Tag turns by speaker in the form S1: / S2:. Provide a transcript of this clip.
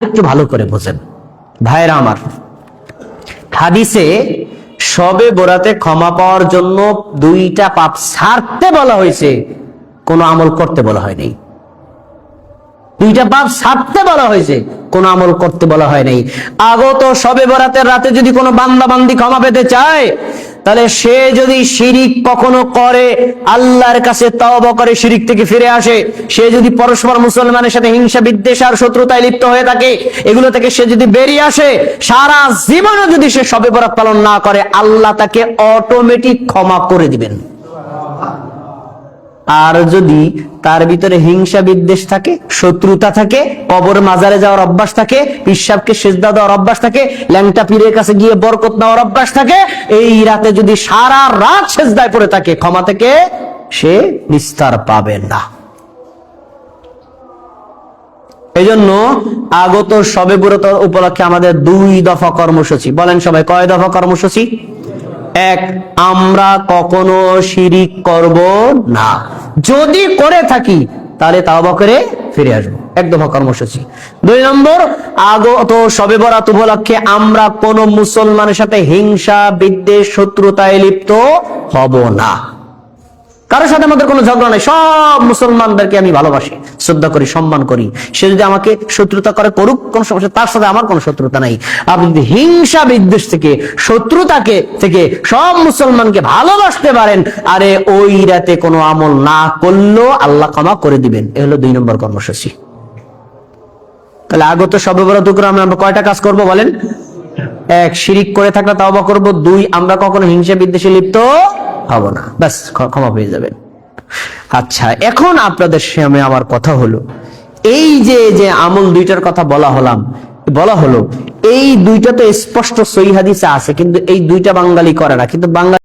S1: একটু ভালো করে বোঝেন ভাইরা আমার, হাদিসে শবে বরাতে ক্ষমা পাওয়ার জন্য দুইটা পাপ ছাড়তে বলা হয়েছে, কোনো আমল করতে বলা হয়নি। দুইটা পাপ ছাড়তে বলা হয়েছে, কোন আমল করতে বলা হয় নাই। আগত শবে বরাতের রাতে যদি কোনো বান্দা বান্দি ক্ষমা পেতে চায়, তাহলে সে যদি শিরিক কখনো করে, আল্লাহর কাছে তওবা করে শিরিক থেকে ফিরে আসে, সে যদি পরস্পর মুসলমানের সাথে হিংসা বিদ্বেষ আর শত্রুতায় লিপ্ত হয়ে থাকে, এগুলো থেকে সে যদি বেরিয়ে আসে, সারা জীবনও যদি সে শবে বরাত পালন না করে, আল্লাহ তাকে অটোমেটিক ক্ষমা করে দিবেন। আর যদি তার ভিতরে হিংসা বিদ্বেষ থাকে, শত্রুতা থাকে, কবর মাজারে যাওয়ার অভ্যাস থাকে, পিশাবকে সেজদা দেওয়ার অভ্যাস থাকে, ল্যাংটা পীরের কাছে গিয়ে বরকত নেওয়ার অভ্যাস থাকে, এই রাতে যদি সারা রাত সেজদায় পড়ে থাকে, ক্ষমা থেকে সে নিস্তার পাবে না। এই জন্য আগত শবে বরাত উপলক্ষে আমাদের 2 দফা কর্মসূচি। বলেন সবাই, কয় দফা কর্মসূচি? 1, আমরা কখনো শিরিক করব না, যদি করে থাকি তাহলে তওবা করে ফিরে আসবো, 1 দফা কর্মসূচি। 2 নম্বর, আগত শবে বরাত উপলক্ষে আমরা কোন মুসলমানের সাথে হিংসা বিদ্বেষ শত্রুতায় লিপ্ত হব না। কারোর সাথে আমাদের কোনো ঝগড়া নাই, সব মুসলমানদেরকে আমি ভালোবাসি, শ্রদ্ধা করি, সম্মান করি। সে যদি আমাকে শত্রুতা করে করুক, কোন সমস্যা, তার সাথে আমার কোনো শত্রুতা নাই। আপনি যদি হিংসা বিদ্বেষ থেকে, শত্রুতাকে থেকে সব মুসলমানকে ভালোবাসতে পারেন, আরে ওই রাতে কোনো আমল না করলেও আল্লাহ ক্ষমা করে দিবেন। এ হলো 2 নম্বর কর্মসূচি। তাহলে আগত শবে বরাত উপলক্ষে আমরা কয়টা কাজ করব বলেন? 1, শিরিক করে থাকলে তওবা করব। 2, আমরা কখনো হিংসা বিদ্বেষে লিপ্ত হব না, ব্যাস ক্ষমা পেয়ে যাবেন। আচ্ছা, এখন আপনাদের সামনে আমার কথা হলো, এই যে আমল 2টার কথা বলা হলো, এই 2টা তো স্পষ্ট সহিহ হাদিসে আছে, কিন্তু এই 2টা বাঙালি করে না। কিন্তু বাঙালি